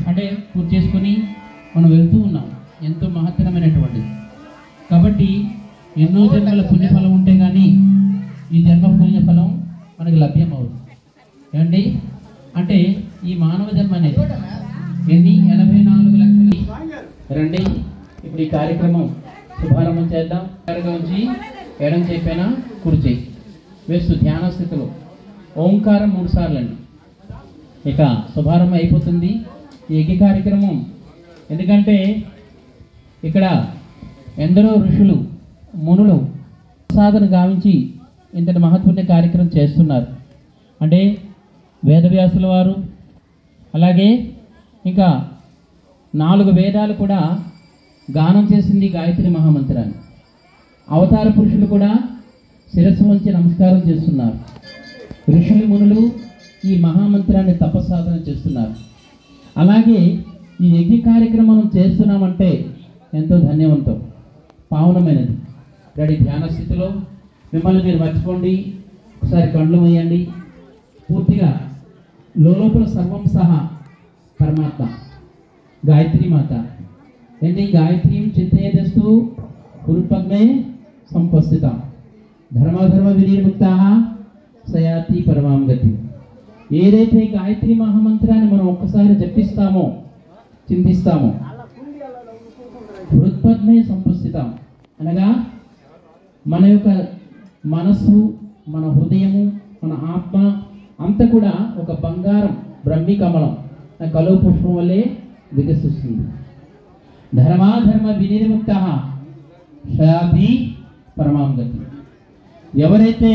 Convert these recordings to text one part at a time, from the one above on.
అంటే పూర్తి చేసుకుని మనం వెళ్తూ ఉన్నాం. ఎంతో మహత్తరమైనటువంటిది. కాబట్టి ఎన్నో జన్మల పుణ్యఫలం ఉంటే కానీ ఈ జన్మ పుణ్యఫలం మనకు లభ్యం అవుతుంది. ఏమండి, అంటే ఈ మానవ జన్మ అనేది ఎన్ని 84 లక్షలు. రండి, ఇప్పుడు ఈ కార్యక్రమం శుభారంభం చేద్దాం. ఉంచి ఎడం చేపైన కుడి చేయి వేస్తూ ధ్యాన స్థితిలో ఓంకారం 3 సార్లు అండి. ఇక శుభారంభం అయిపోతుంది ఈ యజ్ఞ కార్యక్రమం. ఎందుకంటే ఇక్కడ ఎందరో ఋషులు మునులు సాధన గావించి ఇంతటి మహత్పుణ్య కార్యక్రమం చేస్తున్నారు. అంటే వేదవ్యాసుల వారు, అలాగే ఇంకా 4 వేదాలు కూడా గానం చేసింది గాయత్రి మహామంత్రాన్ని. అవతార పురుషులు కూడా శిరస్సు వంచి నమస్కారం చేస్తున్నారు. ఋషులు మునులు ఈ మహామంత్రాన్ని తపస్సాధన చేస్తున్నారు. అలాగే ఈ యజ్ఞ కార్యక్రమం చేస్తున్నామంటే ఎంతో ధన్యవంతం, పావనమైనది. రెడీ, ధ్యాన స్థితిలో మిమ్మల్ని మీరు మర్చిపోండి. ఒకసారి కళ్ళు వేయండి. పూర్తిగా లోపల సర్వం సహా పరమాత్మ గాయత్రి మాత ఏంటి, గాయత్రీం చింతయేదస్తు గురుపద్మే సంపస్థిత ధర్మధర్మ వినిర్ముక్తా సయాతి పరమాం గతి. ఏదైతే గాయత్రి మహామంత్రాన్ని మనం ఒక్కసారి జపిస్తామో, చింతిస్తామో, హృత్పద్మే సంపస్థితం అనగా మన యొక్క మనస్సు, మన హృదయము, మన ఆత్మ అంతా కూడా ఒక బంగారం బ్రహ్మి కమలం కలువ పుష్పం వల్లే వికసిస్తుంది. ధర్మాధర్మ వినిర్ముక్త శయాతి పరమాం గతి. ఎవరైతే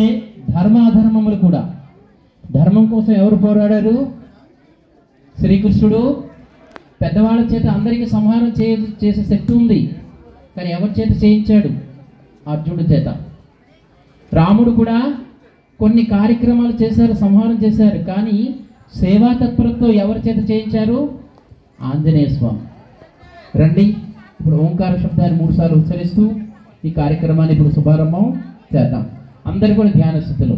ధర్మాధర్మములు కూడా, ధర్మం కోసం ఎవరు పోరాడారు? శ్రీకృష్ణుడు పెద్దవాళ్ళ చేత అందరికీ సంహారం చేసే శక్తి ఉంది, కానీ ఎవరి చేత చేయించాడు? అర్జునుడి చేత. రాముడు కూడా కొన్ని కార్యక్రమాలు చేశారు, సంహారం చేశారు, కానీ సేవా తత్పరతో ఎవరి చేత చేయించారు? ఆంజనేయ స్వామి. రండి, ఇప్పుడు ఓంకార శబ్దాన్ని 3 సార్లు ఉచ్చరిస్తూ ఈ కార్యక్రమాన్ని ఇప్పుడు శుభారంభం చేద్దాం. అందరు కూడా ధ్యాన స్థితిలో.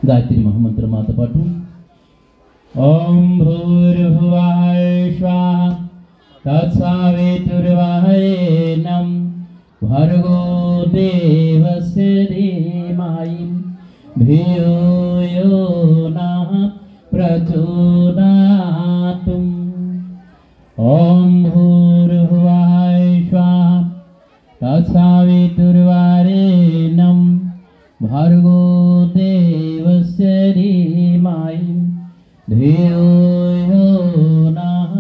గాయత్రి మహామంత్రం మాతో పాటు ఓం భూర్భువః స్వాహా తత్సవితుర్వరేణ్యం భర్గో దేవస్య ధీమహి ధియో యో నః ప్రచోదయాత్. ఓం భూర్భువః స్వాహా తత్సవితుర్వరేణ్యం భర్గో దేవస్య ధీమహి ధియో యో నః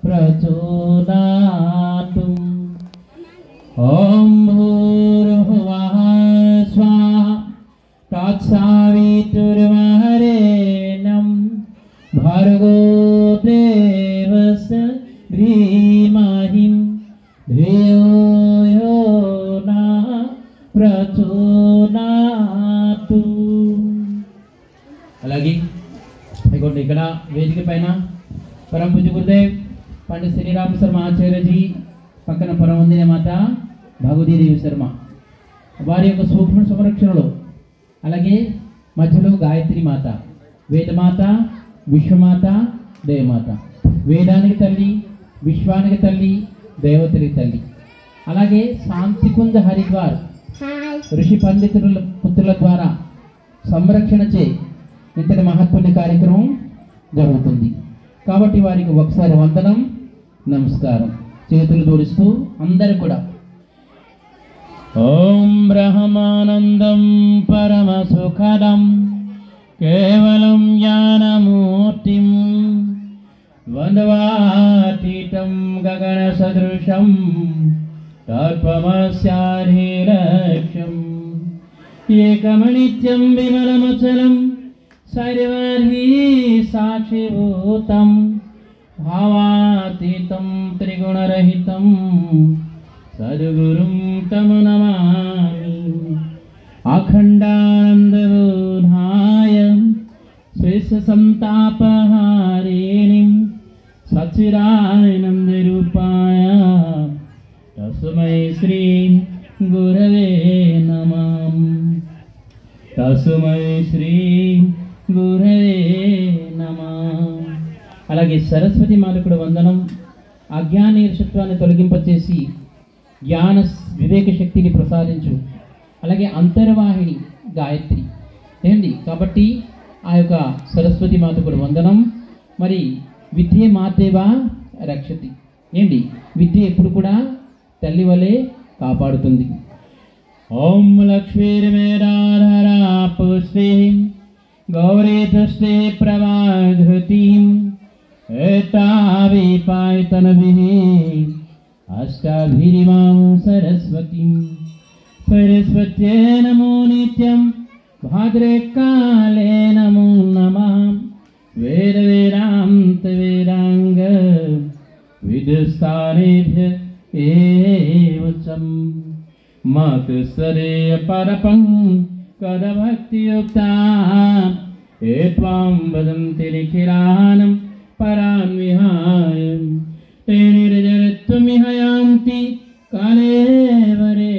ప్రచోదయాత్. ఓం భూర్భువః స్వాహా తత్సవితుర్వరేణ్యం భర్గో దేవస్య ధీమహి ధియో యో నః ప్రచోదయాత్. అలాగే ఇదిగోండి, ఇక్కడ వేదిక పైన పరమ పూజ్య గురుదేవ్ పండిత్ శ్రీరామ్ శర్మ ఆచార్యజీ, పక్కన పరమందిన మాత భగవతీదేవి శర్మ వారి యొక్క సూక్ష్మ సంరక్షణలో, అలాగే మధ్యలో గాయత్రి మాత, వేదమాత, విశ్వమాత, దేవమాత. వేదానికి తల్లి, విశ్వానికి తల్లి, దేవతకి తల్లి. అలాగే శాంతికుంజ హరిద్వార్ ఋషి పండితుల పుత్రుల ద్వారా సంరక్షణ చే ఇంతటి మహత్పుణ్య కార్యక్రమం జరుగుతుంది. కాబట్టి వారికి ఒకసారి వందనం, నమస్కారం. చేతులు జోడిస్తూ అందరూ కూడా ఓం బ్రహ్మానందం పరమ సుఖదం కేవలం జ్ఞానమూర్తిం ద్వంద్వాతీతం గగన సదృశం తత్వమస్యాధిలక్ష్యం ఏకమనిత్యం విమలమచలం సర్వహి సాక్షిభూతం భావాతీతం త్రిగుణరహితం సద్గురుం తము నమామి. అఖండానందబోధాయ శ్రేష్ఠ సంతాపహారిణిం సచ్చిదానంద రూపాయ తస్మై శ్రీ గురవే నమః. తస్మై శ్రీ గురవే నమః. అలాగే సరస్వతి మాతకు వందనం. అజ్ఞాన ఈర్షత్వాన్ని తొలగింపచేసి జ్ఞాన వివేక శక్తిని ప్రసాదించు. అలాగే అంతర్వాహిని గాయత్రి ఏంటి కాబట్టి ఆ యొక్క సరస్వతి మాతకు వందనం. మరి విద్య మాతేవా రక్షతి ఏంటి విద్య ఎప్పుడు కూడా తల్లి వలె కాపాడుతుంది. ఓం లక్ష్మీర్మేరాధరా పుష్టి గౌరీ తుష్టి ప్రవాధృతి ఏతావిపాయతనభిః అష్టాభిరిమాం సరస్వతిం. సరస్వత్యై నమో నిత్యం భాద్రే కాలే నమో నమః. వేద వేదాంత వేదాంగ విదుస్థానేభ్య ఏవచం మాతృస్తరే పరపం కద భక్తియుక్తా ఏ త్వాం వదంతి నిఖిలానం పరాన్ విహాయ తే నిర్జరత్వమిహ యాంతి కాలే వరే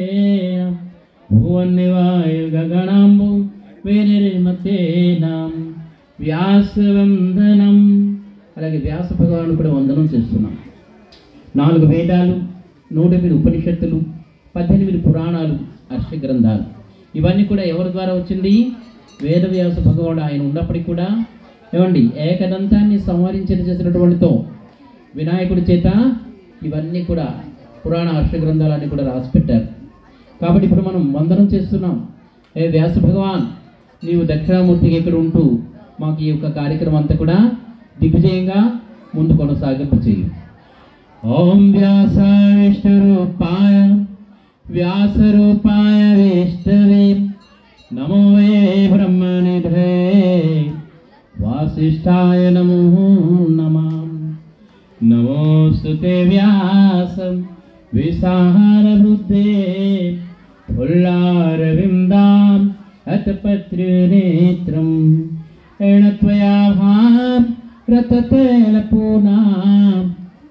భువన్నివాయు గగణాంబు వేనిర్మతేనాం వ్యాసవందనం. అలాగే వ్యాస భగవాను కూడా వందనం చేస్తున్నాం. 4 వేదాలు, 108 ఉపనిషత్తులు, 18 పురాణాలు, హర్ష గ్రంథాలు ఇవన్నీ కూడా ఎవరి ద్వారా వచ్చింది? వేదవ్యాస భగవానుడు. ఆయన ఉన్నప్పటికీ కూడా ఏమండి ఏకదంతాన్ని సంహరించిన చేసినటువంటితో వినాయకుడి చేత ఇవన్నీ కూడా పురాణ హర్ష గ్రంథాలన్నీ కూడా రాసిపెట్టారు. కాబట్టి ఇప్పుడు మనం వందనం చేస్తున్నాం. ఏ వ్యాస భగవాన్ నీవు దక్షిణామూర్తికి ఇక్కడ ఉంటూ మాకు ఈ యొక్క కార్యక్రమం అంతా కూడా దిగ్విజయంగా ముందు కొనసాగింపు చేయి. ఓం వ్యాసాయ విష్ణురూపాయ వ్యాసరూపాయ విష్ణవే నమో వే బ్రహ్మనిధే వాసిష్ఠాయ నమో నమః. నమోస్తుతే వ్యాసం విసారబుద్ధే ఫుల్లారవిందాం అతపత్రనేత్రం ఏణత్వయా భాం రతతైలపూర్ణాం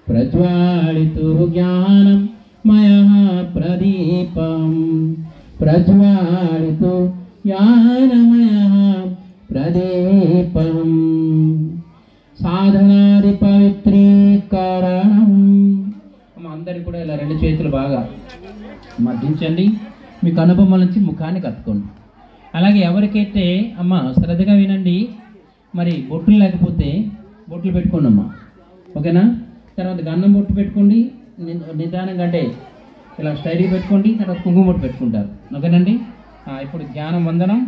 ప్రజ్వాళితో జ్ఞానం మయః ప్రదీపం. ప్రజ్వాళితో జ్ఞానమయః ప్రదీపం. సాధనాది పవిత్రీకరణం. అందరికి కూడా ఇలా 2 చేతులు బాగా మర్దించండి. మీ కనుబొమ్మల నుంచి ముఖాన్ని కట్టుకోండి. అలాగే ఎవరికైతే అమ్మ శ్రద్ధగా వినండి, మరి బొట్టులు లేకపోతే బొట్లు పెట్టుకోండి అమ్మ, ఓకేనా? తర్వాత గన్నం బొట్టు పెట్టుకోండి, నిదానంగా అంటే ఇలా స్టైల్గా పెట్టుకోండి. తర్వాత కుంకుమ బొట్టు పెట్టుకుంటారు, ఓకేనండి? ఇప్పుడు జ్ఞానం వందనం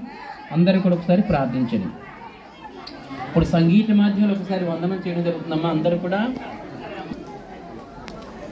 అందరూ కూడా ఒకసారి ప్రార్థించండి. ఇప్పుడు సంగీత మాధ్యమంలో ఒకసారి వందనం చేయడం జరుగుతుందమ్మా. అందరూ కూడా